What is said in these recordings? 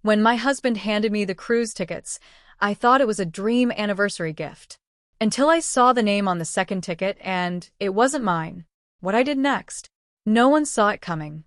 When my husband handed me the cruise tickets, I thought it was a dream anniversary gift. Until I saw the name on the second ticket and it wasn't mine. What I did next? No one saw it coming.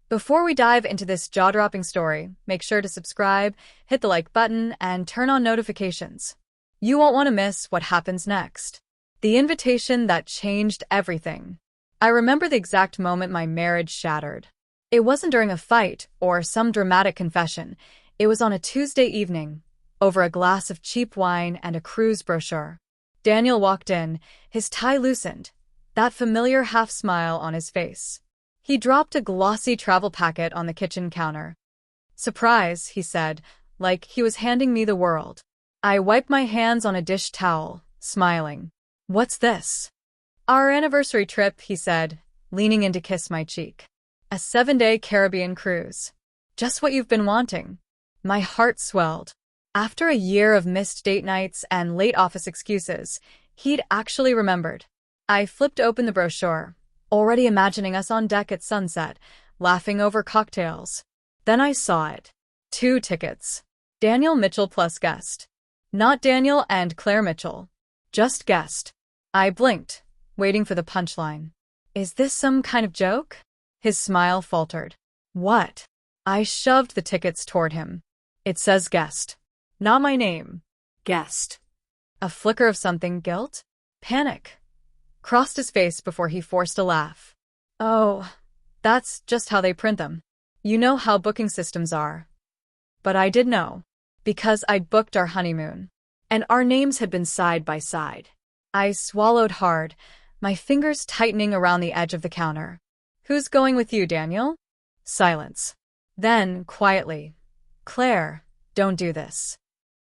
Before we dive into this jaw-dropping story, make sure to subscribe, hit the like button, and turn on notifications. You won't want to miss what happens next. The invitation that changed everything. I remember the exact moment my marriage shattered. It wasn't during a fight or some dramatic confession. It was on a Tuesday evening, over a glass of cheap wine and a cruise brochure. Daniel walked in, his tie loosened, that familiar half-smile on his face. He dropped a glossy travel packet on the kitchen counter. "Surprise," he said, like he was handing me the world. I wiped my hands on a dish towel, smiling. "What's this?" "Our anniversary trip," he said, leaning in to kiss my cheek. "A 7-day Caribbean cruise. Just what you've been wanting." My heart swelled. After a year of missed date nights and late office excuses, he'd actually remembered. I flipped open the brochure, already imagining us on deck at sunset, laughing over cocktails. Then I saw it. 2 tickets. Daniel Mitchell plus guest. Not Daniel and Claire Mitchell. Just guest. I blinked, waiting for the punchline. Is this some kind of joke? His smile faltered. What? I shoved the tickets toward him. It says guest. Not my name. Guest. A flicker of something, guilt? Panic. Crossed his face before he forced a laugh. Oh, that's just how they print them. You know how booking systems are. But I did know. Because I'd booked our honeymoon. And our names had been side by side. I swallowed hard, my fingers tightening around the edge of the counter. Who's going with you, Daniel? Silence. Then, quietly. Claire, don't do this.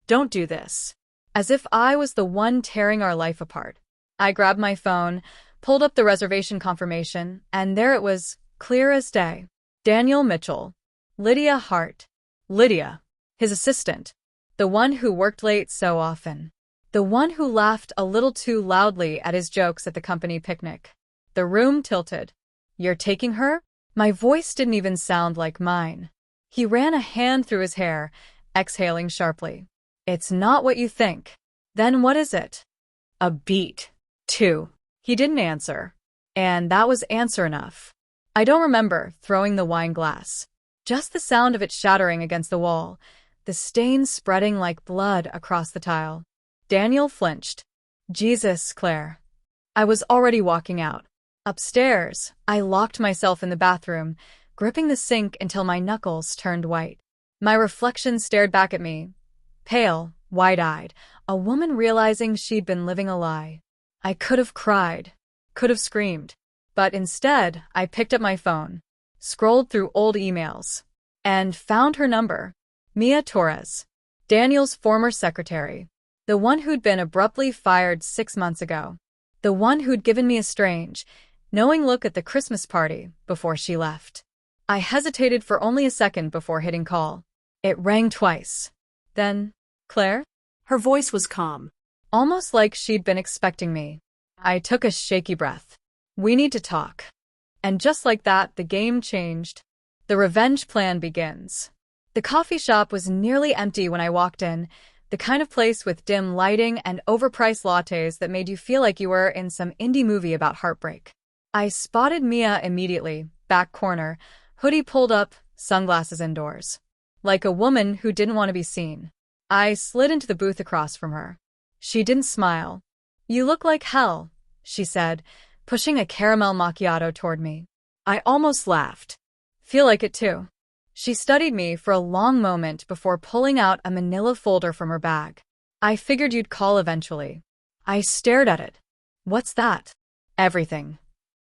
Don't do this. As if I was the one tearing our life apart. I grabbed my phone, pulled up the reservation confirmation, and there it was, clear as day. Daniel Mitchell. Lydia Hart. Lydia. His assistant. The one who worked late so often. The one who laughed a little too loudly at his jokes at the company picnic. The room tilted. You're taking her? My voice didn't even sound like mine. He ran a hand through his hair, exhaling sharply. It's not what you think. Then what is it? A beat. 2. He didn't answer. And that was answer enough. I don't remember throwing the wine glass. Just the sound of it shattering against the wall, the stains spreading like blood across the tile. Daniel flinched. Jesus, Claire. I was already walking out. Upstairs, I locked myself in the bathroom, gripping the sink until my knuckles turned white. My reflection stared back at me, pale, wide-eyed, a woman realizing she'd been living a lie. I could have cried, could have screamed, but instead, I picked up my phone, scrolled through old emails, and found her number. Mia Torres, Daniel's former secretary, the one who'd been abruptly fired 6 months ago, the one who'd given me a strange, knowing look at the Christmas party before she left. I hesitated for only a second before hitting call. It rang twice. Then, Claire? Her voice was calm, almost like she'd been expecting me. I took a shaky breath. We need to talk. And just like that, the game changed. The revenge plan begins. The coffee shop was nearly empty when I walked in, the kind of place with dim lighting and overpriced lattes that made you feel like you were in some indie movie about heartbreak. I spotted Mia immediately, back corner, hoodie pulled up, sunglasses indoors. Like a woman who didn't want to be seen. I slid into the booth across from her. She didn't smile. You look like hell, she said, pushing a caramel macchiato toward me. I almost laughed. Feel like it too. She studied me for a long moment before pulling out a manila folder from her bag. I figured you'd call eventually. I stared at it. What's that? Everything.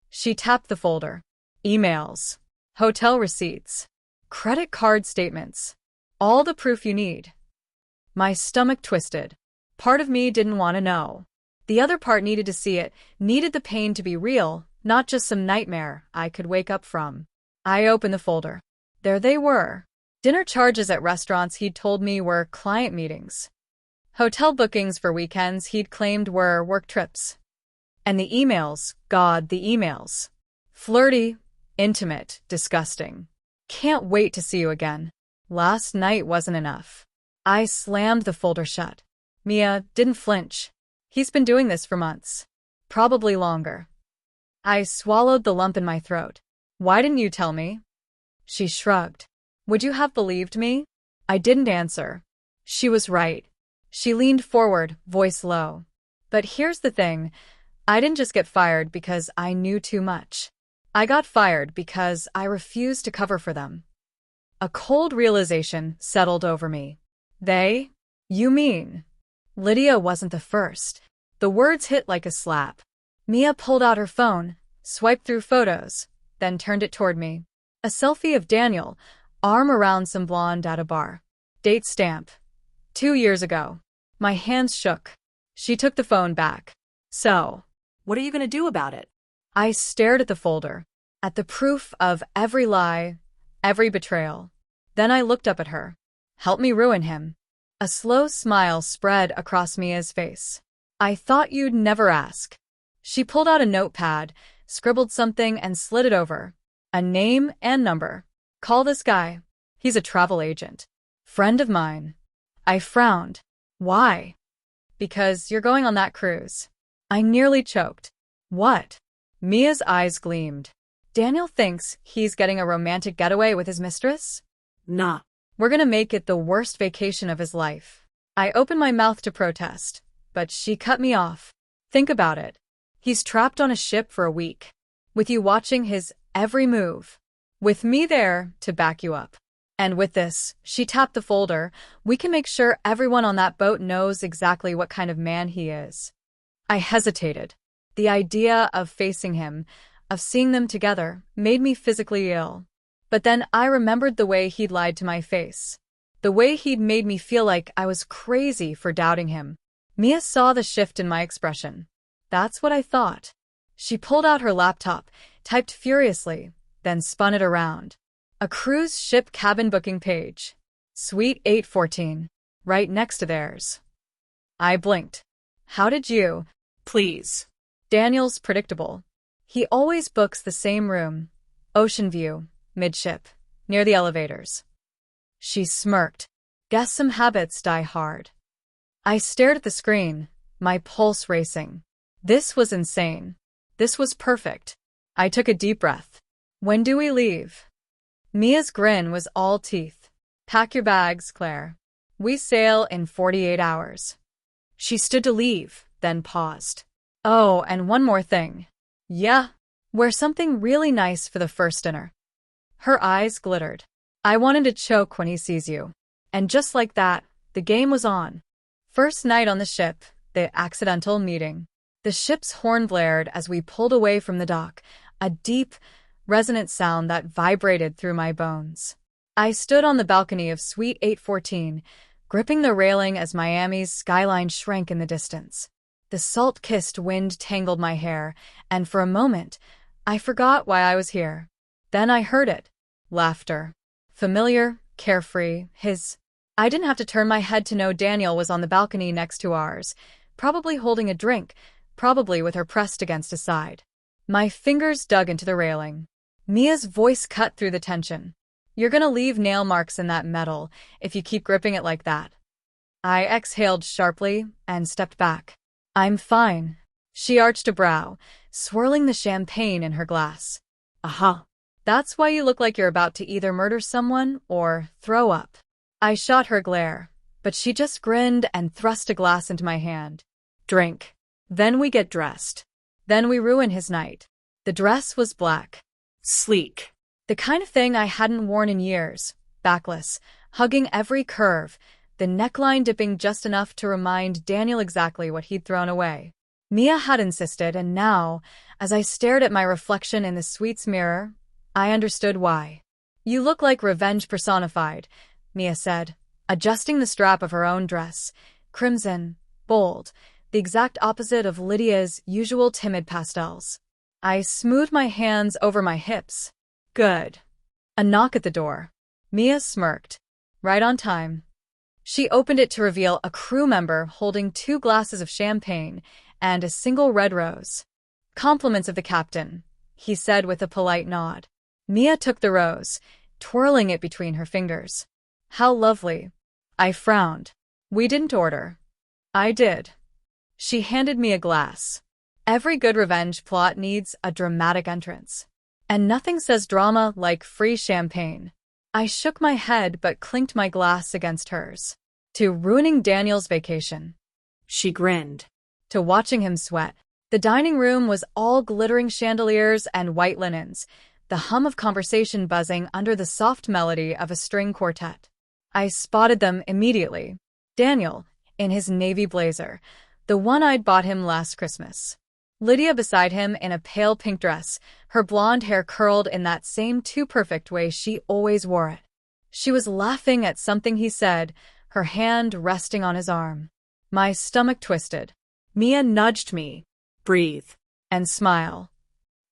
She tapped the folder. Emails. Hotel receipts. Credit card statements. All the proof you need. My stomach twisted. Part of me didn't want to know. The other part needed to see it, needed the pain to be real, not just some nightmare I could wake up from. I opened the folder. There they were. Dinner charges at restaurants he'd told me were client meetings. Hotel bookings for weekends he'd claimed were work trips. And the emails, God, the emails. Flirty, intimate, disgusting. Can't wait to see you again. Last night wasn't enough. I slammed the folder shut. Mia didn't flinch. He's been doing this for months. Probably longer. I swallowed the lump in my throat. Why didn't you tell me? She shrugged. Would you have believed me? I didn't answer. She was right. She leaned forward, voice low. But here's the thing. I didn't just get fired because I knew too much. I got fired because I refused to cover for them. A cold realization settled over me. They? You mean? Lydia wasn't the first. The words hit like a slap. Mia pulled out her phone, swiped through photos, then turned it toward me. A selfie of Daniel, arm around some blonde at a bar. Date stamp. 2 years ago. My hands shook. She took the phone back. So, what are you going to do about it? I stared at the folder, at the proof of every lie, every betrayal. Then I looked up at her. Help me ruin him. A slow smile spread across Mia's face. I thought you'd never ask. She pulled out a notepad, scribbled something and slid it over. A name and number. Call this guy. He's a travel agent. Friend of mine. I frowned. Why? Because you're going on that cruise. I nearly choked. What? Mia's eyes gleamed. Daniel thinks he's getting a romantic getaway with his mistress? Nah. We're gonna make it the worst vacation of his life. I opened my mouth to protest, but she cut me off. Think about it. He's trapped on a ship for a week, with you watching his every move, with me there to back you up. And with this, she tapped the folder, we can make sure everyone on that boat knows exactly what kind of man he is. I hesitated. The idea of facing him, of seeing them together, made me physically ill. But then I remembered the way he'd lied to my face. The way he'd made me feel like I was crazy for doubting him. Mia saw the shift in my expression. That's what I thought. She pulled out her laptop, typed furiously, then spun it around. A cruise ship cabin booking page. Suite 814. Right next to theirs. I blinked. How did you? Please. Daniel's predictable. He always books the same room. Ocean view. Midship, near the elevators. She smirked. Guess some habits die hard. I stared at the screen, my pulse racing. This was insane. This was perfect. I took a deep breath. When do we leave? Mia's grin was all teeth. Pack your bags, Claire. We sail in 48 hours. She stood to leave, then paused. Oh, and one more thing. Yeah, wear something really nice for the first dinner. Her eyes glittered. I wanted to choke when he sees you. And just like that, the game was on. First night on the ship, the accidental meeting. The ship's horn blared as we pulled away from the dock, a deep, resonant sound that vibrated through my bones. I stood on the balcony of Suite 814, gripping the railing as Miami's skyline shrank in the distance. The salt-kissed wind tangled my hair, and for a moment, I forgot why I was here. Then I heard it. Laughter. Familiar, carefree, his. I didn't have to turn my head to know Daniel was on the balcony next to ours, probably holding a drink, probably with her pressed against his side. My fingers dug into the railing. Mia's voice cut through the tension. You're gonna leave nail marks in that metal if you keep gripping it like that. I exhaled sharply and stepped back. I'm fine. She arched a brow, swirling the champagne in her glass. Aha. That's why you look like you're about to either murder someone or throw up. I shot her glare, but she just grinned and thrust a glass into my hand. Drink. Then we get dressed. Then we ruin his night. The dress was black. Sleek. The kind of thing I hadn't worn in years. Backless, hugging every curve, the neckline dipping just enough to remind Daniel exactly what he'd thrown away. Mia had insisted, and now, as I stared at my reflection in the suite's mirror, I understood why. You look like revenge personified, Mia said, adjusting the strap of her own dress. Crimson, bold, the exact opposite of Lydia's usual timid pastels. I smoothed my hands over my hips. Good. A knock at the door. Mia smirked. Right on time. She opened it to reveal a crew member holding 2 glasses of champagne and a single red rose. Compliments of the captain, he said with a polite nod. Mia took the rose, twirling it between her fingers. How lovely. I frowned. We didn't order. I did. She handed me a glass. Every good revenge plot needs a dramatic entrance. And nothing says drama like free champagne. I shook my head but clinked my glass against hers. To ruining Daniel's vacation. She grinned. To watching him sweat. The dining room was all glittering chandeliers and white linens, the hum of conversation buzzing under the soft melody of a string quartet. I spotted them immediately. Daniel, in his navy blazer, the one I'd bought him last Christmas. Lydia beside him in a pale pink dress, her blonde hair curled in that same too-perfect way she always wore it. She was laughing at something he said, her hand resting on his arm. My stomach twisted. Mia nudged me. Breathe. And smile.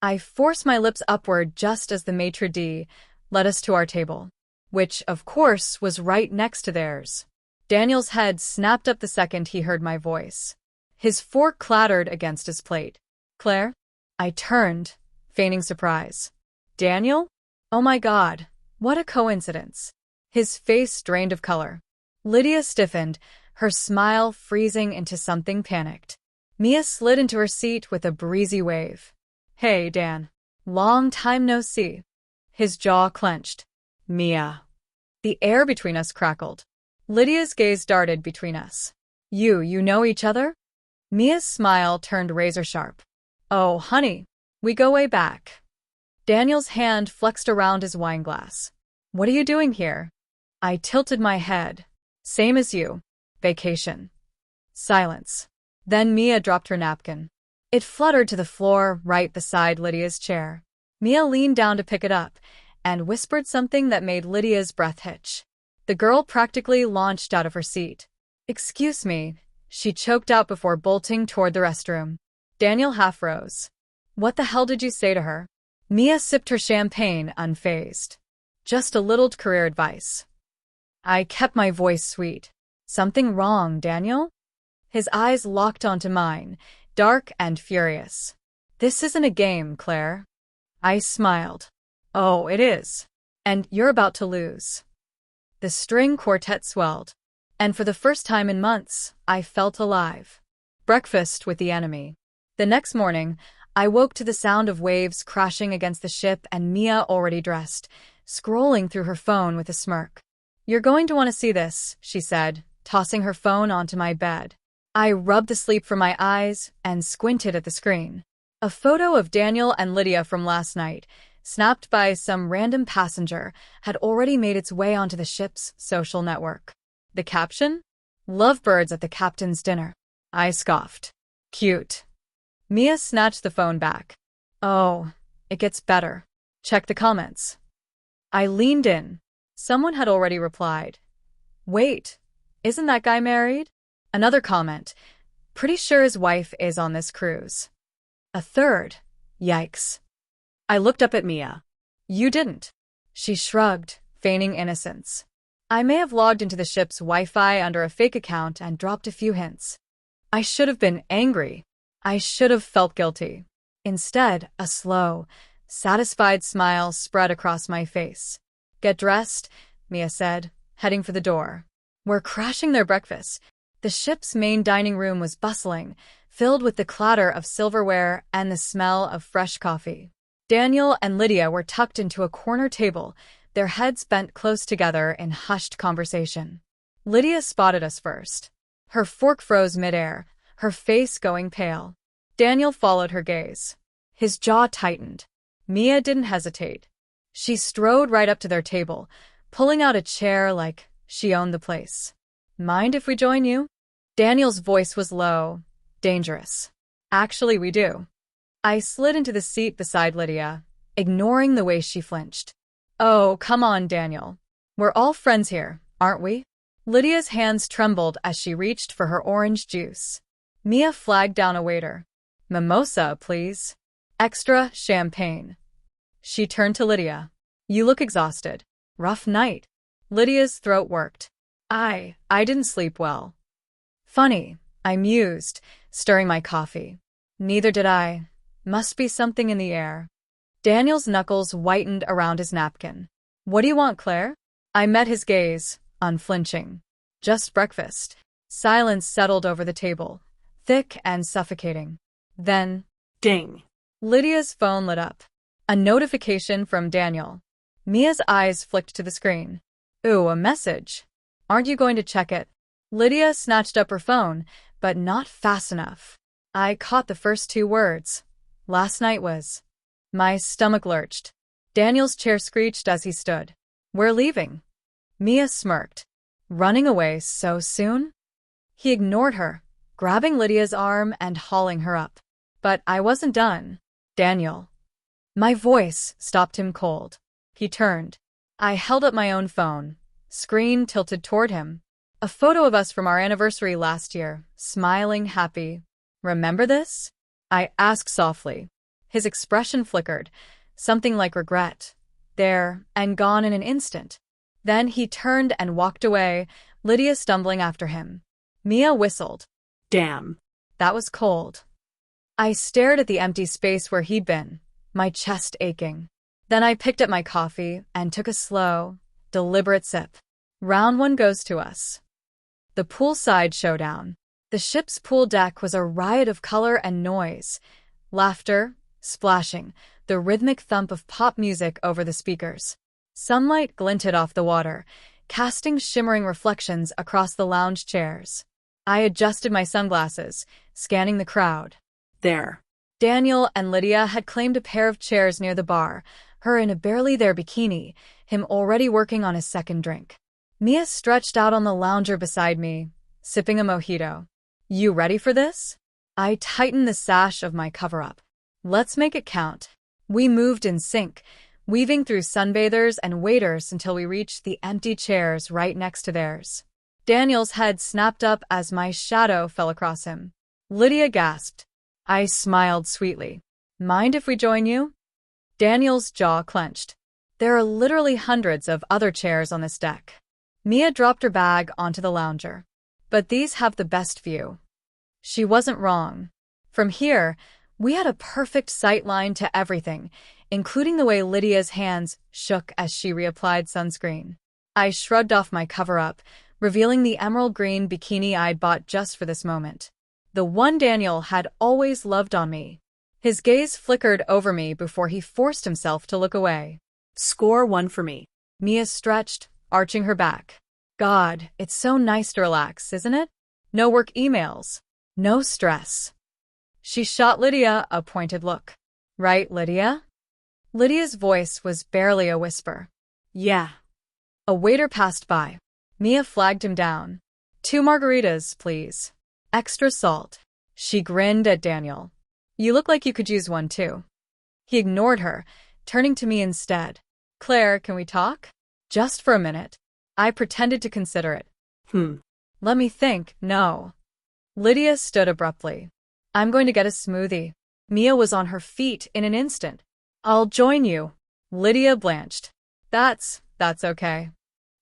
I forced my lips upward just as the maitre d' led us to our table, which, of course, was right next to theirs. Daniel's head snapped up the second he heard my voice. His fork clattered against his plate. Claire? I turned, feigning surprise. Daniel? Oh my God, what a coincidence. His face drained of color. Lydia stiffened, her smile freezing into something panicked. Mia slid into her seat with a breezy wave. Hey, Dan. Long time no see. His jaw clenched. Mia. The air between us crackled. Lydia's gaze darted between us. You know each other? Mia's smile turned razor-sharp. Oh, honey, we go way back. Daniel's hand flexed around his wineglass. What are you doing here? I tilted my head. Same as you. Vacation. Silence. Then Mia dropped her napkin. It fluttered to the floor right beside Lydia's chair. Mia leaned down to pick it up and whispered something that made Lydia's breath hitch. The girl practically launched out of her seat. Excuse me, she choked out before bolting toward the restroom. Daniel half rose. What the hell did you say to her? Mia sipped her champagne unfazed. Just a little career advice. I kept my voice sweet. Something wrong, Daniel? His eyes locked onto mine, dark and furious. This isn't a game, Claire. I smiled. Oh, it is. And you're about to lose. The string quartet swelled. And for the first time in months, I felt alive. Breakfast with the enemy. The next morning, I woke to the sound of waves crashing against the ship and Mia already dressed, scrolling through her phone with a smirk. You're going to want to see this, she said, tossing her phone onto my bed. I rubbed the sleep from my eyes and squinted at the screen. A photo of Daniel and Lydia from last night, snapped by some random passenger, had already made its way onto the ship's social network. The caption? Lovebirds at the captain's dinner. I scoffed. Cute. Mia snatched the phone back. Oh, it gets better. Check the comments. I leaned in. Someone had already replied. Wait, isn't that guy married? Another comment. Pretty sure his wife is on this cruise. A third. Yikes. I looked up at Mia. You didn't. She shrugged, feigning innocence. I may have logged into the ship's Wi-Fi under a fake account and dropped a few hints. I should have been angry. I should have felt guilty. Instead, a slow, satisfied smile spread across my face. Get dressed, Mia said, heading for the door. We're crashing their breakfast. The ship's main dining room was bustling, filled with the clatter of silverware and the smell of fresh coffee. Daniel and Lydia were tucked into a corner table, their heads bent close together in hushed conversation. Lydia spotted us first. Her fork froze midair, her face going pale. Daniel followed her gaze. His jaw tightened. Mia didn't hesitate. She strode right up to their table, pulling out a chair like she owned the place. Mind if we join you? Daniel's voice was low, dangerous. Actually, we do. I slid into the seat beside Lydia, ignoring the way she flinched. Oh, come on, Daniel. We're all friends here, aren't we? Lydia's hands trembled as she reached for her orange juice. Mia flagged down a waiter. Mimosa, please. Extra champagne. She turned to Lydia. You look exhausted. Rough night. Lydia's throat worked. I didn't sleep well. Funny, I mused, stirring my coffee. Neither did I. Must be something in the air. Daniel's knuckles whitened around his napkin. What do you want, Claire? I met his gaze, unflinching. Just breakfast. Silence settled over the table, thick and suffocating. Then, Ding. Lydia's phone lit up. A notification from Daniel. Mia's eyes flicked to the screen. Ooh, a message. Aren't you going to check it? Lydia snatched up her phone, but not fast enough. I caught the first two words. Last night was. My stomach lurched. Daniel's chair screeched as he stood. We're leaving. Mia smirked. Running away so soon? He ignored her, grabbing Lydia's arm and hauling her up. But I wasn't done. Daniel. My voice stopped him cold. He turned. I held up my own phone, screen tilted toward him. A photo of us from our anniversary last year, smiling, happy. Remember this? I asked softly. His expression flickered, something like regret. There, and gone in an instant. Then he turned and walked away, Lydia stumbling after him. Mia whistled. Damn. That was cold. I stared at the empty space where he'd been, my chest aching. Then I picked up my coffee and took a slow, deliberate sip. Round one goes to us. The poolside showdown. The ship's pool deck was a riot of color and noise. Laughter, splashing, the rhythmic thump of pop music over the speakers. Sunlight glinted off the water, casting shimmering reflections across the lounge chairs. I adjusted my sunglasses, scanning the crowd. There. Daniel and Lydia had claimed a pair of chairs near the bar, her in a barely there bikini, him already working on his second drink. Mia stretched out on the lounger beside me, sipping a mojito. You ready for this? I tightened the sash of my cover-up. Let's make it count. We moved in sync, weaving through sunbathers and waiters until we reached the empty chairs right next to theirs. Daniel's head snapped up as my shadow fell across him. Lydia gasped. I smiled sweetly. Mind if we join you? Daniel's jaw clenched. There are literally hundreds of other chairs on this deck. Mia dropped her bag onto the lounger. But these have the best view. She wasn't wrong. From here, we had a perfect sight line to everything, including the way Lydia's hands shook as she reapplied sunscreen. I shrugged off my cover-up, revealing the emerald green bikini I'd bought just for this moment. The one Daniel had always loved on me. His gaze flickered over me before he forced himself to look away. Score one for me. Mia stretched, arching her back. God, it's so nice to relax, isn't it? No work emails. No stress. She shot Lydia a pointed look. Right, Lydia? Lydia's voice was barely a whisper. Yeah. A waiter passed by. Mia flagged him down. 2 margaritas, please. Extra salt. She grinned at Daniel. You look like you could use one too. He ignored her, turning to me instead. Claire, can we talk? Just for a minute. I pretended to consider it. Let me think. No. Lydia stood abruptly. I'm going to get a smoothie. Mia was on her feet in an instant. I'll join you. Lydia blanched. That's okay.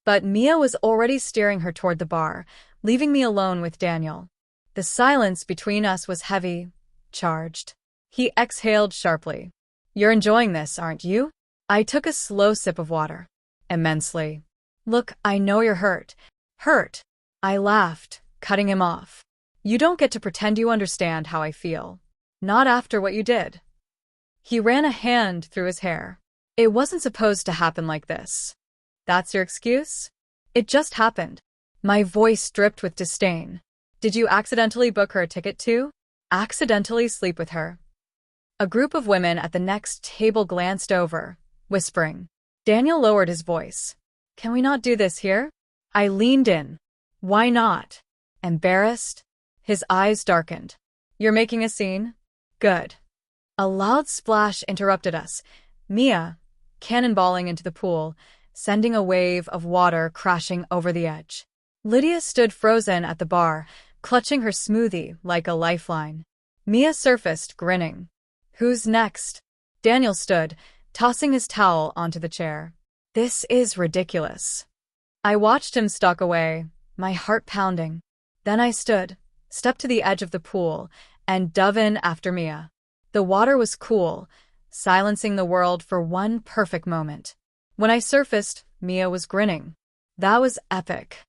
But Mia was already steering her toward the bar, leaving me alone with Daniel. The silence between us was heavy, charged. He exhaled sharply. You're enjoying this, aren't you? I took a slow sip of water. Immensely. Look, I know you're hurt. Hurt. I laughed, cutting him off. You don't get to pretend you understand how I feel. Not after what you did. He ran a hand through his hair. It wasn't supposed to happen like this. That's your excuse? It just happened. My voice dripped with disdain. Did you accidentally book her a ticket too? Accidentally sleep with her? A group of women at the next table glanced over, whispering. Daniel lowered his voice. Can we not do this here? I leaned in. Why not? Embarrassed? His eyes darkened. You're making a scene? Good. A loud splash interrupted us. Mia, cannonballing into the pool, sending a wave of water crashing over the edge. Lydia stood frozen at the bar, clutching her smoothie like a lifeline. Mia surfaced, grinning. Who's next? Daniel stood, tossing his towel onto the chair. This is ridiculous. I watched him stalk away, my heart pounding. Then I stood, stepped to the edge of the pool, and dove in after Mia. The water was cool, silencing the world for one perfect moment. When I surfaced, Mia was grinning. That was epic.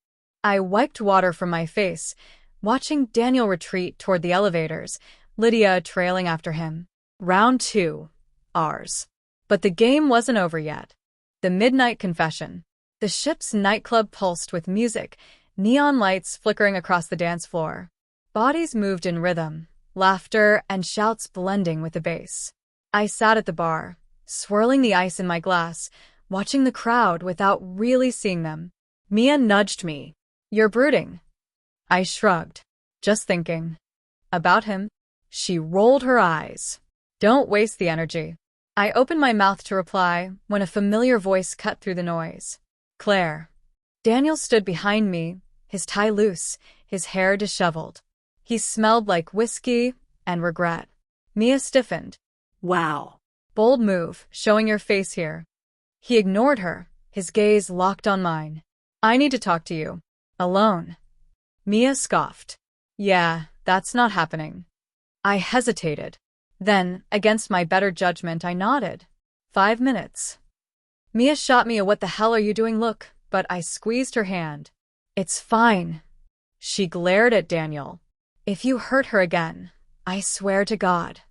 I wiped water from my face, watching Daniel retreat toward the elevators, Lydia trailing after him. Round 2. Ours. But the game wasn't over yet. The midnight confession. The ship's nightclub pulsed with music, neon lights flickering across the dance floor. Bodies moved in rhythm, laughter and shouts blending with the bass. I sat at the bar, swirling the ice in my glass, watching the crowd without really seeing them. Mia nudged me. "You're brooding." I shrugged. "Just thinking." "About him?" She rolled her eyes. "Don't waste the energy." I opened my mouth to reply when a familiar voice cut through the noise. "Claire." Daniel stood behind me, his tie loose, his hair disheveled. He smelled like whiskey and regret. Mia stiffened. Wow. "Bold move, showing your face here." He ignored her, his gaze locked on mine. "I need to talk to you. Alone." Mia scoffed. "Yeah, that's not happening." I hesitated. Then, against my better judgment, I nodded. 5 minutes. Mia shot me a "what the hell are you doing" look, but I squeezed her hand. "It's fine." She glared at Daniel. "If you hurt her again, I swear to God."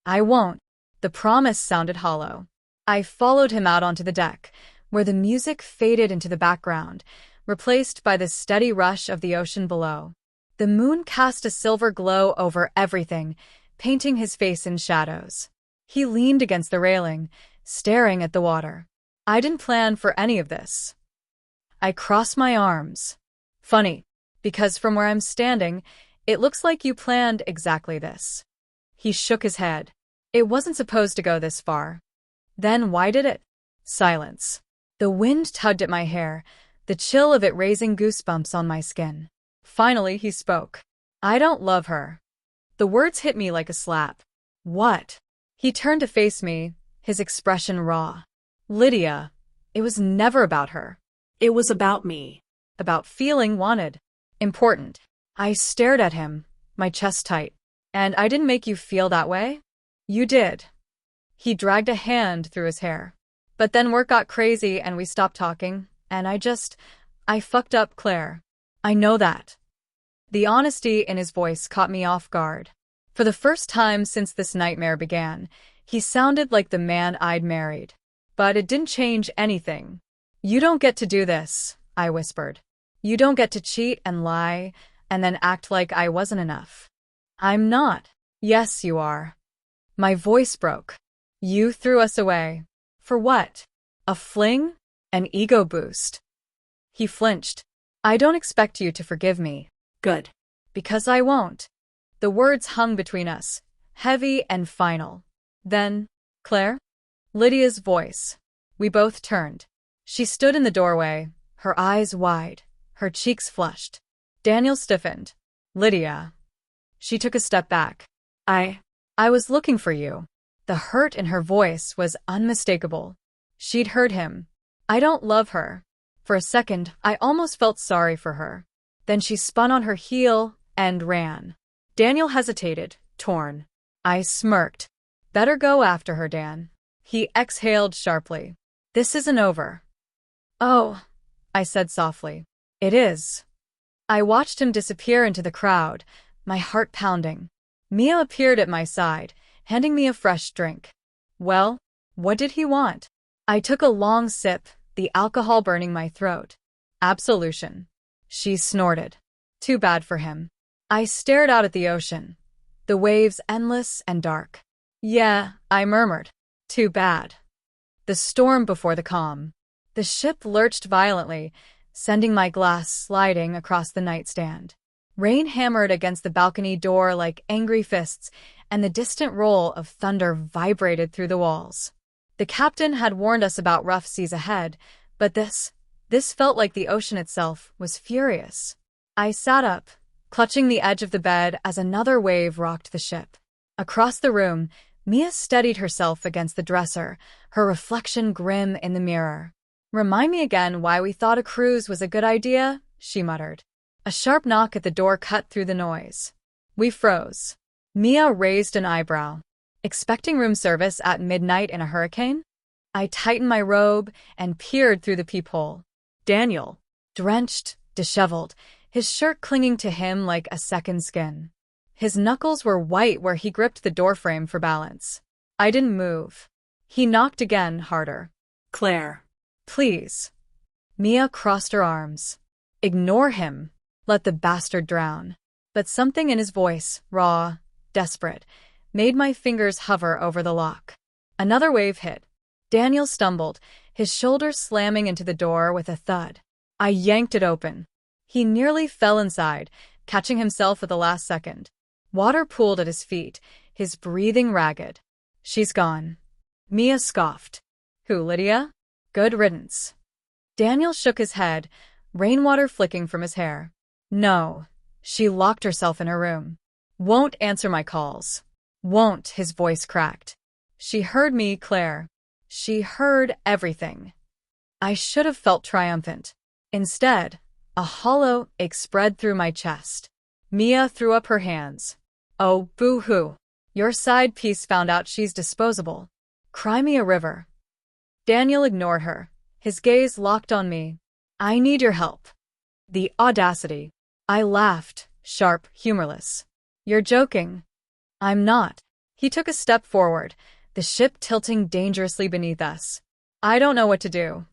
"I won't." The promise sounded hollow. I followed him out onto the deck, where the music faded into the background, replaced by the steady rush of the ocean below. The moon cast a silver glow over everything, painting his face in shadows. He leaned against the railing, staring at the water. I didn't plan for any of this. I crossed my arms. "Funny, because from where I'm standing, it looks like you planned exactly this." He shook his head. "It wasn't supposed to go this far." "Then why did it?" Silence. The wind tugged at my hair, the chill of it raising goosebumps on my skin. Finally, he spoke. "I don't love her." The words hit me like a slap. "What?" He turned to face me, his expression raw. "Lydia, it was never about her." It was about me. About feeling wanted. Important. I stared at him, my chest tight. "And I didn't make you feel that way?" "You did." He dragged a hand through his hair. "But then work got crazy and we stopped talking, and I fucked up, Claire. I know that." The honesty in his voice caught me off guard. For the first time since this nightmare began, he sounded like the man I'd married. But it didn't change anything. "You don't get to do this," I whispered. "You don't get to cheat and lie, and then act like I wasn't enough." "I'm not." "Yes, you are." My voice broke. "You threw us away. For what? A fling? An ego boost?" He flinched. "I don't expect you to forgive me." Good. "Because I won't." The words hung between us, heavy and final. Then, "Claire?" Lydia's voice. We both turned. She stood in the doorway, her eyes wide, her cheeks flushed. Daniel stiffened. "Lydia." She took a step back. I was looking for you." The hurt in her voice was unmistakable. She'd heard him. "I don't love her." For a second, I almost felt sorry for her. Then she spun on her heel and ran. Daniel hesitated, torn. I smirked. "Better go after her, Dan." He exhaled sharply. "This isn't over." "Oh," I said softly. "It is." I watched him disappear into the crowd, my heart pounding. Mia appeared at my side, handing me a fresh drink. Well, what did he want? I took a long sip, the alcohol burning my throat. "Absolution." She snorted. "Too bad for him." I stared out at the ocean, the waves endless and dark. "Yeah," I murmured. "Too bad." The storm before the calm. The ship lurched violently, sending my glass sliding across the nightstand. Rain hammered against the balcony door like angry fists, and the distant roll of thunder vibrated through the walls. The captain had warned us about rough seas ahead, but this felt like the ocean itself was furious. I sat up, clutching the edge of the bed as another wave rocked the ship. Across the room, Mia steadied herself against the dresser, her reflection grim in the mirror. "Remind me again why we thought a cruise was a good idea," she muttered. A sharp knock at the door cut through the noise. We froze. Mia raised an eyebrow. "Expecting room service at midnight in a hurricane?" I tightened my robe and peered through the peephole. "Daniel." drenched, disheveled, his shirt clinging to him like a second skin. His knuckles were white where he gripped the doorframe for balance. I didn't move. He knocked again, harder. Claire. Please. Mia crossed her arms. Ignore him. Let the bastard drown. But something in his voice, raw, desperate, made my fingers hover over the lock. Another wave hit. Daniel stumbled, his shoulders slamming into the door with a thud. I yanked it open. He nearly fell inside, catching himself at the last second. Water pooled at his feet, his breathing ragged. She's gone. Mia scoffed. Who, Lydia? Good riddance. Daniel shook his head, rainwater flicking from his hair. No. She locked herself in her room. Won't answer my calls. Won't, his voice cracked. She heard me, Claire. She heard everything. I should have felt triumphant. Instead, a hollow ache spread through my chest. Mia threw up her hands. Oh, boo-hoo. Your side piece found out she's disposable. Cry me a river. Daniel ignored her. His gaze locked on me. I need your help. The audacity. I laughed, sharp, humorless. You're joking. I'm not. He took a step forward, the ship tilting dangerously beneath us. I don't know what to do.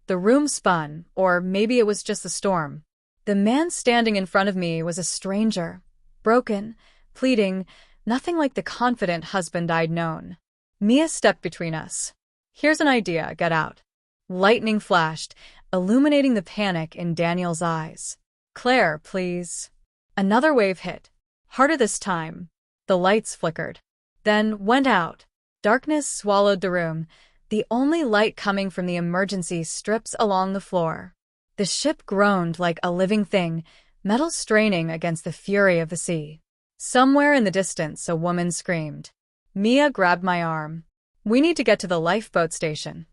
The room spun, or maybe it was just the storm. The man standing in front of me was a stranger. Broken, pleading, nothing like the confident husband I'd known. Mia stepped between us. Here's an idea, get out. Lightning flashed, illuminating the panic in Daniel's eyes. Claire, please. Another wave hit. Harder this time. The lights flickered. Then went out. Darkness swallowed the room, the only light coming from the emergency strips along the floor. The ship groaned like a living thing, metal straining against the fury of the sea. Somewhere in the distance, a woman screamed. Mia grabbed my arm. We need to get to the lifeboat station.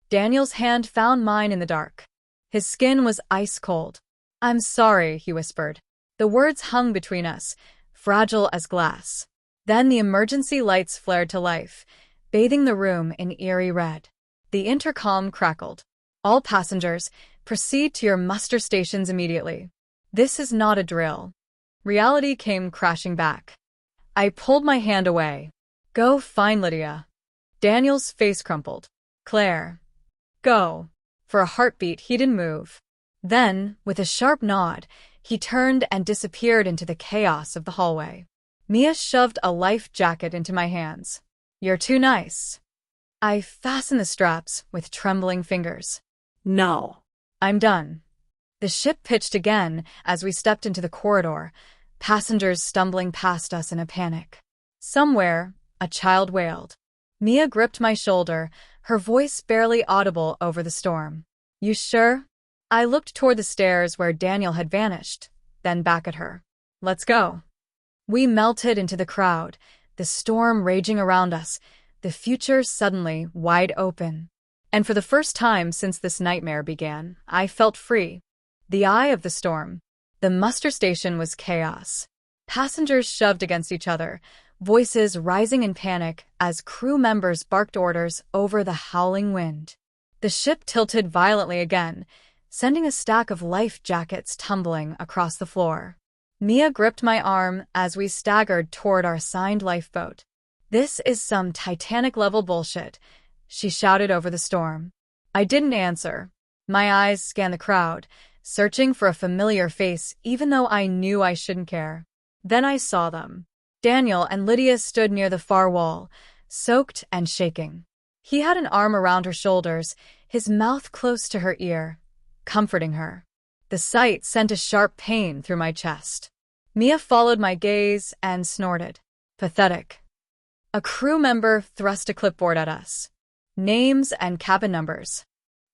Daniel's hand found mine in the dark. His skin was ice cold. I'm sorry, he whispered. The words hung between us, fragile as glass. Then the emergency lights flared to life, bathing the room in eerie red. The intercom crackled. All passengers, proceed to your muster stations immediately. This is not a drill. Reality came crashing back. I pulled my hand away. Go find Lydia. Daniel's face crumpled. Claire. Go. For a heartbeat, he didn't move. Then, with a sharp nod, he turned and disappeared into the chaos of the hallway. Mia shoved a life jacket into my hands. You're too nice. I fastened the straps with trembling fingers. No. I'm done. The ship pitched again as we stepped into the corridor, passengers stumbling past us in a panic. Somewhere, a child wailed. Mia gripped my shoulder, her voice barely audible over the storm. You sure? I looked toward the stairs where Daniel had vanished, then back at her. Let's go. We melted into the crowd, the storm raging around us, the future suddenly wide open. And for the first time since this nightmare began, I felt free. The eye of the storm. The muster station was chaos. Passengers shoved against each other, voices rising in panic as crew members barked orders over the howling wind. The ship tilted violently again, sending a stack of life jackets tumbling across the floor. Mia gripped my arm as we staggered toward our assigned lifeboat. This is some Titanic-level bullshit, she shouted over the storm. I didn't answer. My eyes scanned the crowd, searching for a familiar face even though I knew I shouldn't care. Then I saw them. Daniel and Lydia stood near the far wall, soaked and shaking. He had an arm around her shoulders, his mouth close to her ear, comforting her. The sight sent a sharp pain through my chest. Mia followed my gaze and snorted. Pathetic. A crew member thrust a clipboard at us. Names and cabin numbers.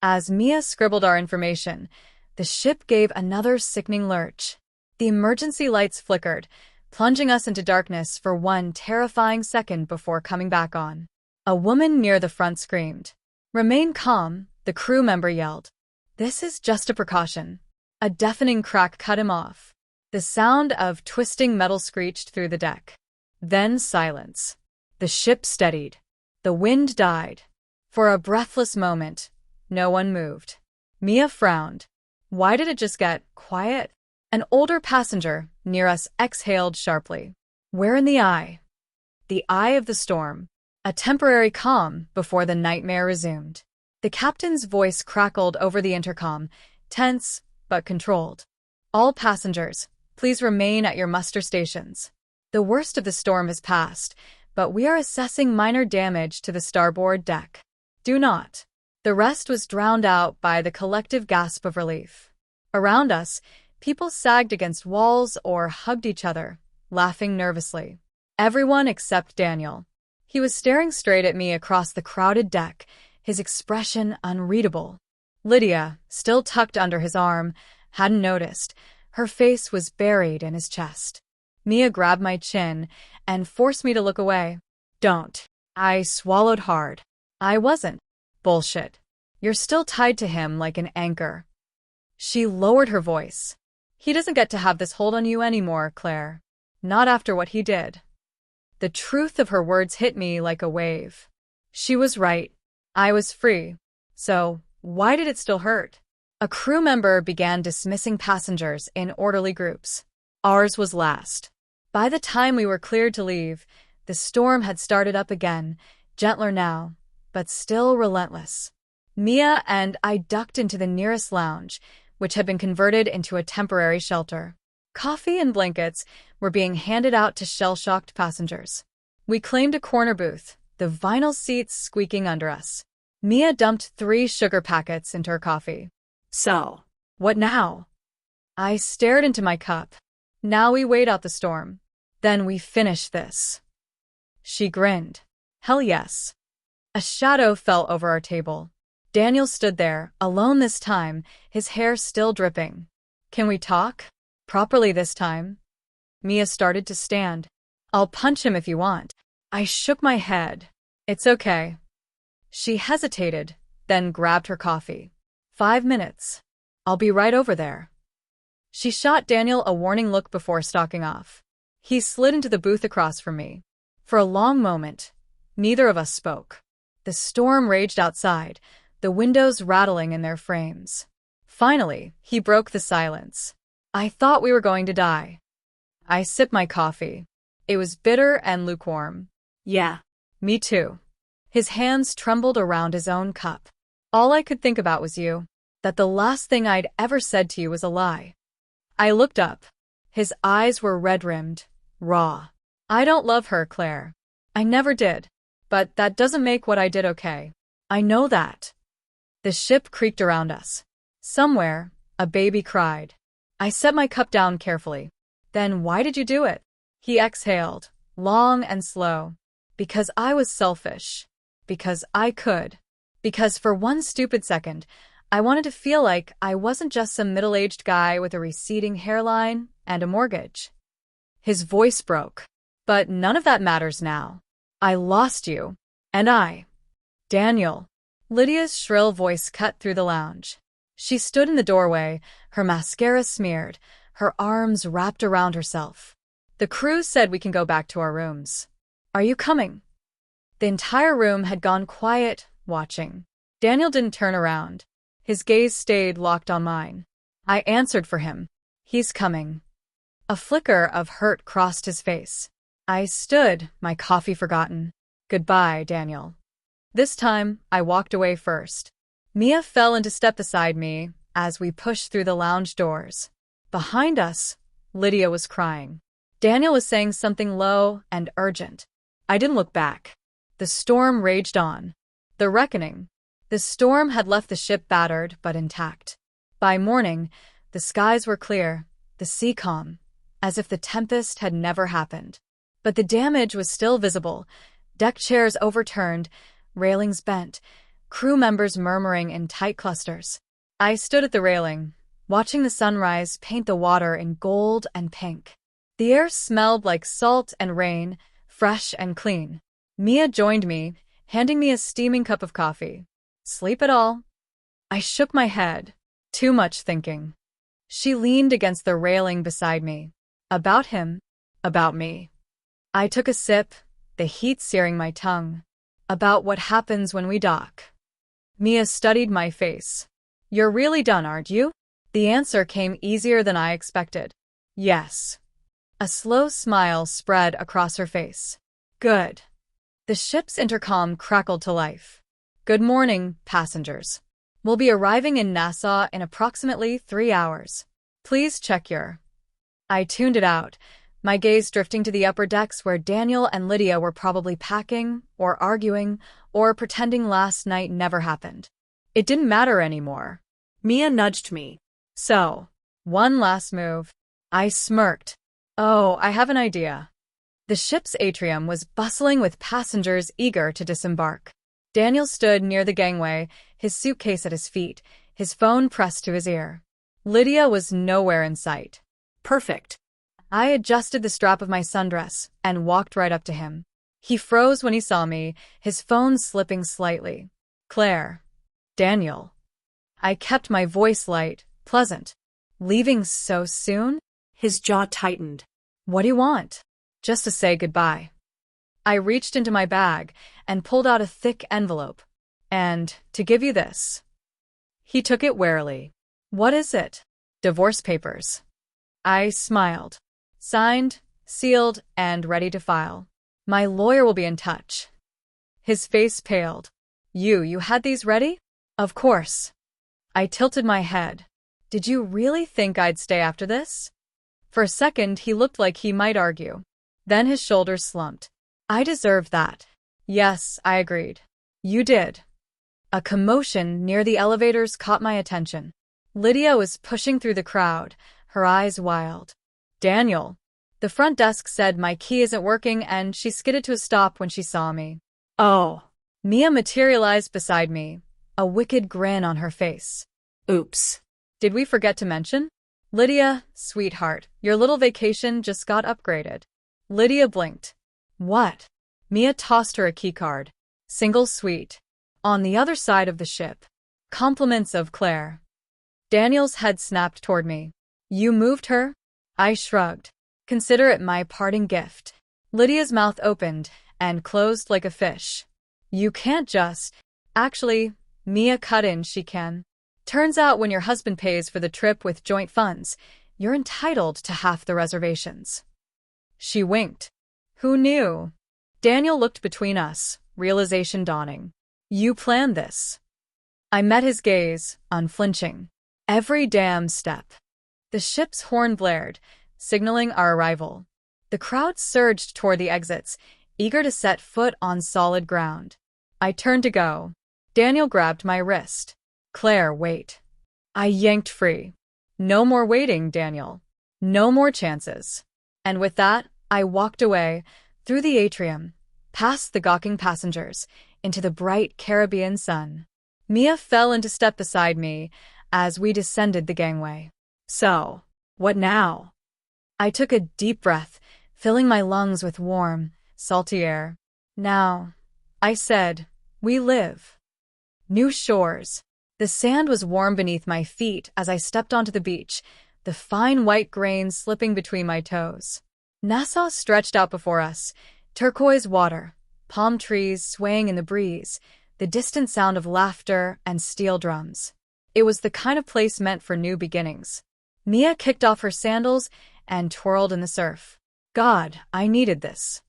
As Mia scribbled our information, the ship gave another sickening lurch. The emergency lights flickered, plunging us into darkness for one terrifying second before coming back on. A woman near the front screamed. Remain calm, the crew member yelled. This is just a precaution. A deafening crack cut him off. The sound of twisting metal screeched through the deck. Then silence. The ship steadied. The wind died. For a breathless moment, no one moved. Mia frowned. Why did it just get quiet? An older passenger near us exhaled sharply. Where in the eye? The eye of the storm. A temporary calm before the nightmare resumed. The captain's voice crackled over the intercom, tense but controlled. All passengers, please remain at your muster stations. The worst of the storm has passed, but we are assessing minor damage to the starboard deck. Do not. The rest was drowned out by the collective gasp of relief. Around us, people sagged against walls or hugged each other, laughing nervously. Everyone except Daniel. He was staring straight at me across the crowded deck, his expression unreadable. Lydia, still tucked under his arm, hadn't noticed. Her face was buried in his chest. Mia grabbed my chin and forced me to look away. Don't. I swallowed hard. I wasn't. Bullshit. You're still tied to him like an anchor. She lowered her voice. He doesn't get to have this hold on you anymore, Claire. Not after what he did. The truth of her words hit me like a wave. She was right. I was free. So, why did it still hurt? A crew member began dismissing passengers in orderly groups. Ours was last. By the time we were cleared to leave, the storm had started up again, gentler now, but still relentless. Mia and I ducked into the nearest lounge, which had been converted into a temporary shelter. Coffee and blankets were being handed out to shell-shocked passengers. We claimed a corner booth, the vinyl seats squeaking under us. Mia dumped 3 sugar packets into her coffee. So, What now? I stared into my cup. Now we wait out the storm. Then we finish this. She grinned. Hell yes. A shadow fell over our table. Daniel stood there, alone this time, his hair still dripping. Can we talk? Properly this time? Mia started to stand. I'll punch him if you want. I shook my head. It's okay. She hesitated, then grabbed her coffee. 5 minutes. I'll be right over there. She shot Daniel a warning look before stalking off. He slid into the booth across from me. For a long moment, neither of us spoke. The storm raged outside, the windows rattling in their frames. Finally, he broke the silence. I thought we were going to die. I sipped my coffee. It was bitter and lukewarm. yeah. Me too. His hands trembled around his own cup. All I could think about was you. That the last thing I'd ever said to you was a lie. I looked up. His eyes were red-rimmed, raw. I don't love her, Claire. I never did. But that doesn't make what I did okay. I know that. The ship creaked around us. Somewhere, a baby cried. I set my cup down carefully. Then why did you do it? He exhaled, long and slow. Because I was selfish. Because I could. Because for one stupid second, I wanted to feel like I wasn't just some middle-aged guy with a receding hairline and a mortgage. His voice broke. But none of that matters now. I lost you. And Daniel. Lydia's shrill voice cut through the lounge. She stood in the doorway, her mascara smeared, her arms wrapped around herself. The crew said we can go back to our rooms. Are you coming? The entire room had gone quiet, watching. Daniel didn't turn around. His gaze stayed locked on mine. I answered for him. He's coming. A flicker of hurt crossed his face. I stood, my coffee forgotten. Goodbye, Daniel. This time, I walked away first. Mia fell into step beside me as we pushed through the lounge doors. Behind us, Lydia was crying. Daniel was saying something low and urgent. I didn't look back. The storm raged on. The reckoning. The storm had left the ship battered but intact. By morning, the skies were clear, the sea calm, as if the tempest had never happened. But the damage was still visible. Deck chairs overturned, railings bent, crew members murmuring in tight clusters. I stood at the railing, watching the sunrise paint the water in gold and pink. The air smelled like salt and rain, fresh and clean. Mia joined me, handing me a steaming cup of coffee. Sleep at all? I shook my head. Too much thinking. She leaned against the railing beside me. About him, about me. I took a sip, the heat searing my tongue. About what happens when we dock. Mia studied my face. You're really done, aren't you? The answer came easier than I expected. Yes. A slow smile spread across her face. Good. The ship's intercom crackled to life. Good morning, passengers. We'll be arriving in Nassau in approximately 3 hours. Please check your... I tuned it out, my gaze drifting to the upper decks where Daniel and Lydia were probably packing, or arguing, or pretending last night never happened. It didn't matter anymore. Mia nudged me. So, one last move. I smirked. Oh, I have an idea. The ship's atrium was bustling with passengers eager to disembark. Daniel stood near the gangway, his suitcase at his feet, his phone pressed to his ear. Lydia was nowhere in sight. Perfect. I adjusted the strap of my sundress and walked right up to him. He froze when he saw me, his phone slipping slightly. Claire. Daniel. I kept my voice light, pleasant. Leaving so soon? His jaw tightened. What do you want? Just to say goodbye. I reached into my bag and pulled out a thick envelope. And to give you this. He took it warily. What is it? Divorce papers. I smiled. Signed, sealed, and ready to file. My lawyer will be in touch. His face paled. You had these ready? Of course. I tilted my head. Did you really think I'd stay after this? For a second, he looked like he might argue. Then his shoulders slumped. I deserved that. Yes, I agreed. You did. A commotion near the elevators caught my attention. Lydia was pushing through the crowd, her eyes wild. Daniel. The front desk said my key isn't working and she skidded to a stop when she saw me. Oh. Mia materialized beside me, a wicked grin on her face. Oops. Did we forget to mention? Lydia, sweetheart, your little vacation just got upgraded. Lydia blinked. What? Mia tossed her a keycard. Single suite. On the other side of the ship. Compliments of Claire. Daniel's head snapped toward me. You moved her? I shrugged. Consider it my parting gift. Lydia's mouth opened and closed like a fish. You can't just... Actually, Mia cut in, she can. Turns out when your husband pays for the trip with joint funds, you're entitled to half the reservations. She winked. Who knew? Daniel looked between us, realization dawning. You planned this. I met his gaze, unflinching. Every damn step. The ship's horn blared, signaling our arrival. The crowd surged toward the exits, eager to set foot on solid ground. I turned to go. Daniel grabbed my wrist. Claire, wait. I yanked free. No more waiting, Daniel. No more chances. And with that, I walked away, through the atrium, past the gawking passengers, into the bright Caribbean sun. Mia fell into step beside me as we descended the gangway. So, what now? I took a deep breath, filling my lungs with warm, salty air. Now, I said, we live. New shores. The sand was warm beneath my feet as I stepped onto the beach, the fine white grain slipping between my toes. Nassau stretched out before us, turquoise water, palm trees swaying in the breeze, the distant sound of laughter and steel drums. It was the kind of place meant for new beginnings. Mia kicked off her sandals and twirled in the surf. God, I needed this.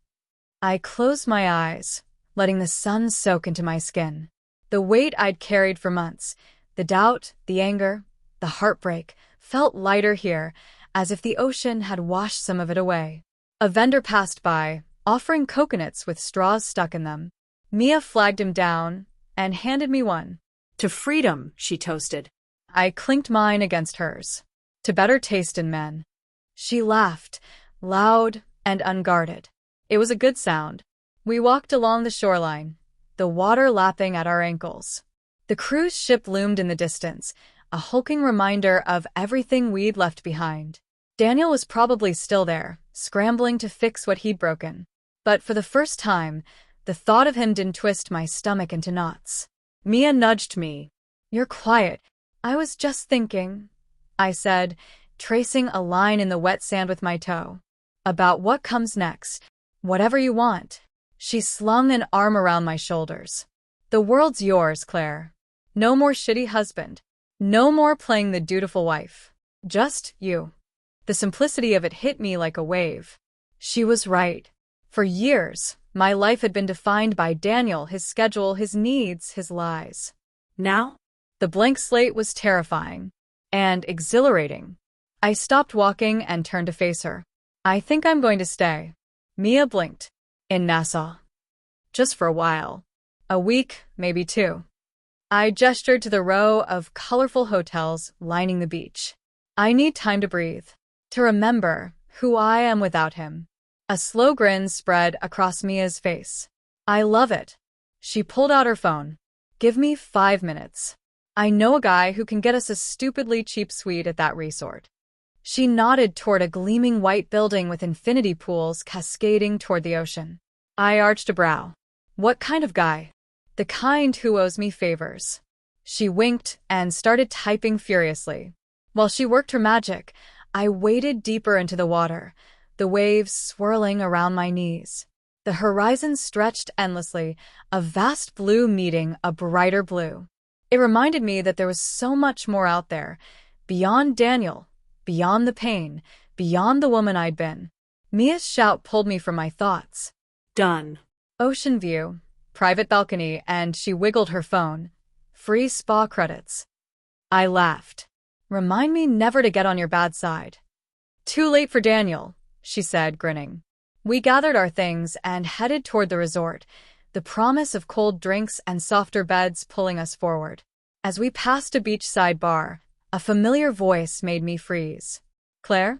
I closed my eyes, letting the sun soak into my skin. The weight I'd carried for months, the doubt, the anger, the heartbreak, felt lighter here, as if the ocean had washed some of it away. A vendor passed by, offering coconuts with straws stuck in them. Mia flagged him down and handed me one. To freedom, she toasted. I clinked mine against hers. To better taste in men. She laughed, loud and unguarded. It was a good sound. We walked along the shoreline, the water lapping at our ankles. The cruise ship loomed in the distance, a hulking reminder of everything we'd left behind. Daniel was probably still there, scrambling to fix what he'd broken. But for the first time, the thought of him didn't twist my stomach into knots. Mia nudged me. You're quiet. I was just thinking, I said, tracing a line in the wet sand with my toe. About what comes next. Whatever you want. She slung an arm around my shoulders. The world's yours, Claire. No more shitty husband. No more playing the dutiful wife. Just you. The simplicity of it hit me like a wave. She was right. For years, my life had been defined by Daniel, his schedule, his needs, his lies. Now? The blank slate was terrifying and exhilarating. I stopped walking and turned to face her. I think I'm going to stay. Mia blinked. In Nassau. Just for a while. A week, maybe 2. I gestured to the row of colorful hotels lining the beach. I need time to breathe. To remember who I am without him. A slow grin spread across Mia's face. I love it. She pulled out her phone. Give me 5 minutes. I know a guy who can get us a stupidly cheap suite at that resort. She nodded toward a gleaming white building with infinity pools cascading toward the ocean. I arched a brow. What kind of guy? The kind who owes me favors. She winked and started typing furiously. While she worked her magic, I waded deeper into the water, the waves swirling around my knees. The horizon stretched endlessly, a vast blue meeting a brighter blue. It reminded me that there was so much more out there, beyond Daniel, beyond the pain, beyond the woman I'd been. Mia's shout pulled me from my thoughts. Done. Ocean view, private balcony, and she wiggled her phone. Free spa credits. I laughed. Remind me never to get on your bad side. Too late for Daniel, she said, grinning. We gathered our things and headed toward the resort, the promise of cold drinks and softer beds pulling us forward. As we passed a beachside bar, a familiar voice made me freeze. Claire?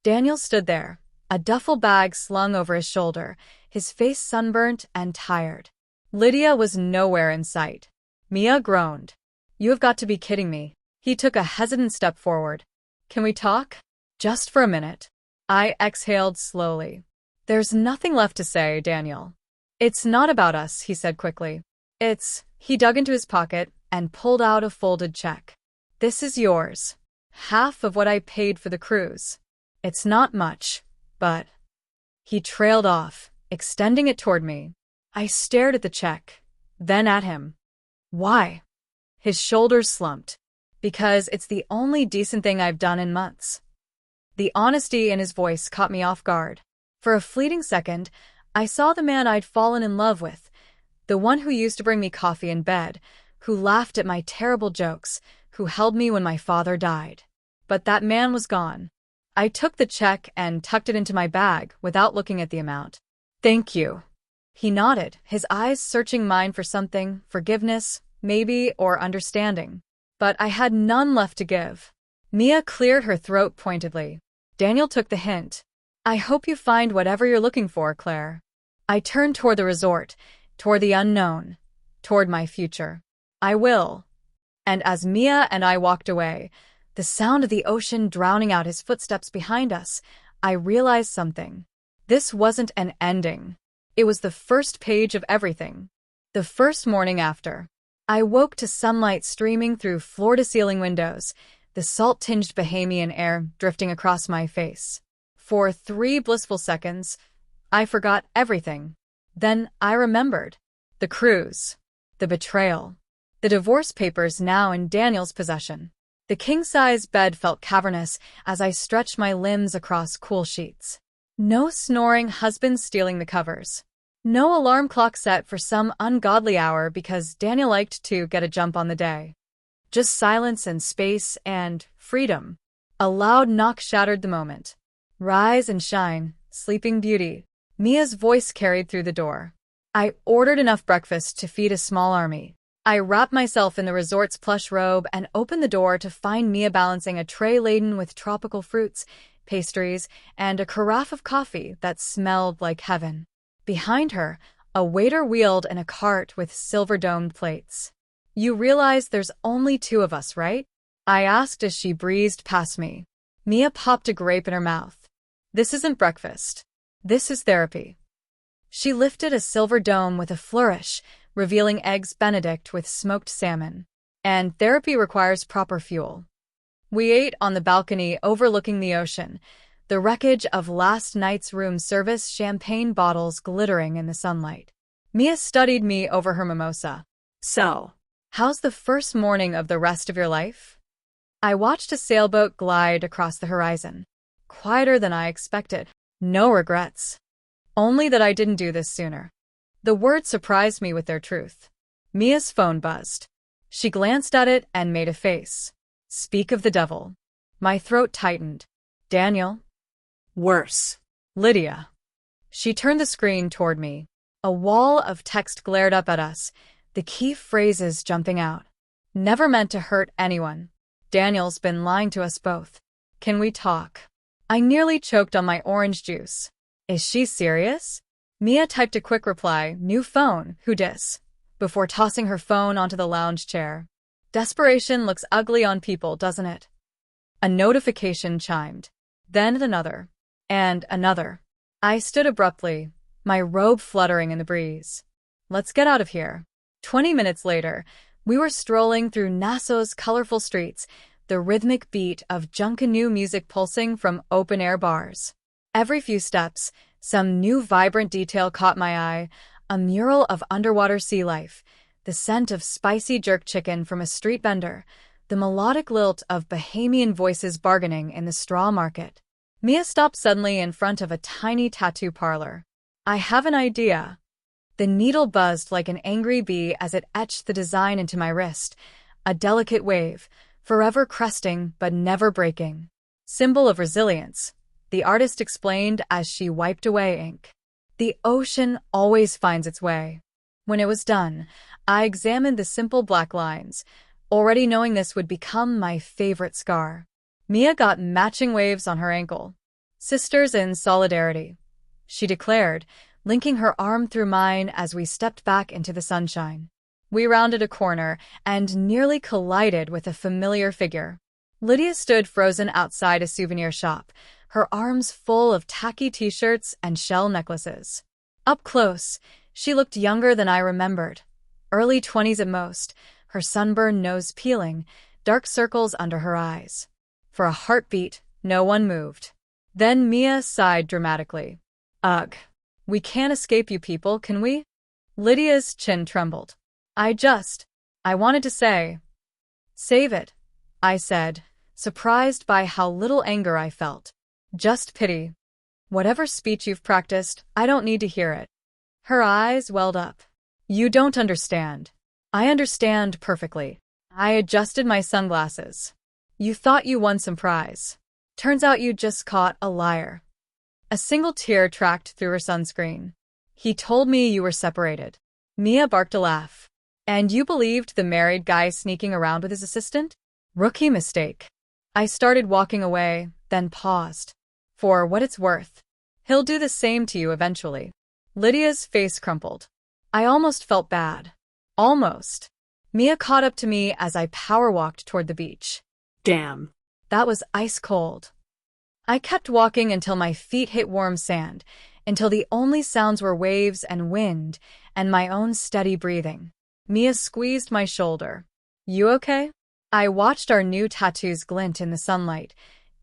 Daniel stood there, a duffel bag slung over his shoulder, his face sunburnt and tired. Lydia was nowhere in sight. Mia groaned. You have got to be kidding me. He took a hesitant step forward. Can we talk? Just for a minute. I exhaled slowly. There's nothing left to say, Daniel. It's not about us, he said quickly. He dug into his pocket and pulled out a folded check. This is yours. Half of what I paid for the cruise. It's not much, but... He trailed off, extending it toward me. I stared at the check, then at him. Why? His shoulders slumped. Because it's the only decent thing I've done in months. The honesty in his voice caught me off guard. For a fleeting second, I saw the man I'd fallen in love with, the one who used to bring me coffee in bed, who laughed at my terrible jokes, who held me when my father died. But that man was gone. I took the check and tucked it into my bag without looking at the amount. Thank you. He nodded, his eyes searching mine for something, forgiveness, maybe, or understanding. But I had none left to give. Mia cleared her throat pointedly. Daniel took the hint. I hope you find whatever you're looking for, Claire. I turned toward the resort, toward the unknown, toward my future. I will. And as Mia and I walked away, the sound of the ocean drowning out his footsteps behind us, I realized something. This wasn't an ending. It was the first page of everything. The first morning after. I woke to sunlight streaming through floor-to-ceiling windows, the salt-tinged Bahamian air drifting across my face. For 3 blissful seconds, I forgot everything. Then I remembered. The cruise. The betrayal. The divorce papers now in Daniel's possession. The king-size bed felt cavernous as I stretched my limbs across cool sheets. No snoring husband stealing the covers. No alarm clock set for some ungodly hour because Daniel liked to get a jump on the day. Just silence and space and freedom. A loud knock shattered the moment. Rise and shine, sleeping beauty. Mia's voice carried through the door. I ordered enough breakfast to feed a small army. I wrapped myself in the resort's plush robe and opened the door to find Mia balancing a tray laden with tropical fruits, pastries, and a carafe of coffee that smelled like heaven. Behind her, a waiter wheeled in a cart with silver-domed plates. You realize there's only 2 of us, right? I asked as she breezed past me. Mia popped a grape in her mouth. This isn't breakfast. This is therapy. She lifted a silver dome with a flourish, revealing eggs Benedict with smoked salmon. And therapy requires proper fuel. We ate on the balcony overlooking the ocean, the wreckage of last night's room service champagne bottles glittering in the sunlight. Mia studied me over her mimosa. So, How's the first morning of the rest of your life? I watched a sailboat glide across the horizon. Quieter than I expected. No regrets. Only that I didn't do this sooner. The words surprised me with their truth. Mia's phone buzzed. She glanced at it and made a face. Speak of the devil. My throat tightened. Daniel? Worse. Lydia. She turned the screen toward me. A wall of text glared up at us, the key phrases jumping out. Never meant to hurt anyone. Daniel's been lying to us both. Can we talk? I nearly choked on my orange juice. Is she serious? Mia typed a quick reply, new phone, who dis? Before tossing her phone onto the lounge chair. Desperation looks ugly on people, doesn't it? A notification chimed. Then another. And another. I stood abruptly, my robe fluttering in the breeze. Let's get out of here. 20 minutes later, we were strolling through Nassau's colorful streets, the rhythmic beat of junkanoo music pulsing from open-air bars. Every few steps, some new vibrant detail caught my eye, a mural of underwater sea life, the scent of spicy jerk chicken from a street vendor, the melodic lilt of Bahamian voices bargaining in the straw market. Mia stopped suddenly in front of a tiny tattoo parlor. I have an idea. The needle buzzed like an angry bee as it etched the design into my wrist, a delicate wave, forever cresting but never breaking. Symbol of resilience, the artist explained as she wiped away ink. The ocean always finds its way. When it was done, I examined the simple black lines, already knowing this would become my favorite scar. Mia got matching waves on her ankle. Sisters in solidarity, she declared, linking her arm through mine as we stepped back into the sunshine. We rounded a corner and nearly collided with a familiar figure. Lydia stood frozen outside a souvenir shop, her arms full of tacky t-shirts and shell necklaces. Up close, she looked younger than I remembered. Early 20s at most, her sunburned nose peeling, dark circles under her eyes. For a heartbeat, no one moved. Then Mia sighed dramatically. Ugh. We can't escape you people, can we? Lydia's chin trembled. I wanted to say. Save it, I said, surprised by how little anger I felt. Just pity. Whatever speech you've practiced, I don't need to hear it. Her eyes welled up. You don't understand. I understand perfectly. I adjusted my sunglasses. You thought you won some prize. Turns out you just caught a liar. A single tear tracked through her sunscreen. He told me you were separated. Mia barked a laugh. And you believed the married guy sneaking around with his assistant? Rookie mistake. I started walking away, then paused. For what it's worth, he'll do the same to you eventually. Lydia's face crumpled. I almost felt bad. Almost. Mia caught up to me as I power-walked toward the beach. Damn. That was ice cold. I kept walking until my feet hit warm sand, until the only sounds were waves and wind, and my own steady breathing. Mia squeezed my shoulder. You okay? I watched our new tattoos glint in the sunlight.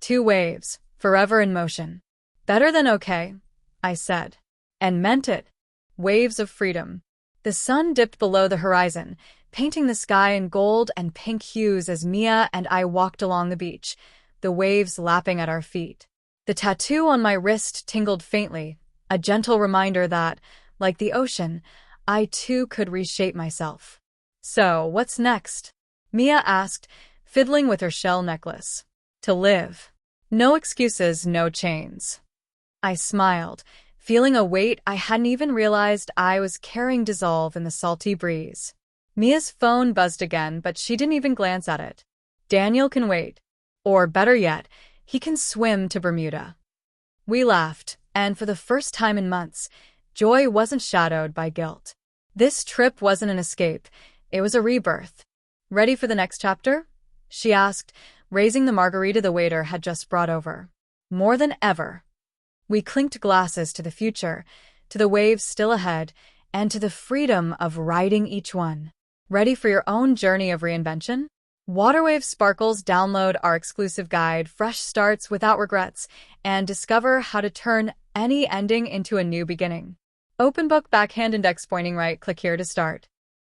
2 waves, forever in motion. Better than okay, I said. And meant it. Waves of freedom. The sun dipped below the horizon, painting the sky in gold and pink hues as Mia and I walked along the beach, the waves lapping at our feet. The tattoo on my wrist tingled faintly, a gentle reminder that, like the ocean, I too could reshape myself. So, what's next? Mia asked, fiddling with her shell necklace. To live. No excuses, no chains. I smiled, feeling a weight I hadn't even realized I was carrying dissolve in the salty breeze. Mia's phone buzzed again, but she didn't even glance at it. Daniel can wait. Or better yet, he can swim to Bermuda. We laughed, and for the first time in months, joy wasn't shadowed by guilt. This trip wasn't an escape, it was a rebirth. Ready for the next chapter? She asked, raising the margarita the waiter had just brought over. More than ever. We clinked glasses to the future, to the waves still ahead, and to the freedom of riding each one. Ready for your own journey of reinvention? Waterwave Sparkles. Download our exclusive guide, Fresh Starts Without Regrets, and discover how to turn any ending into a new beginning. Open book, backhand index pointing right, click here to start.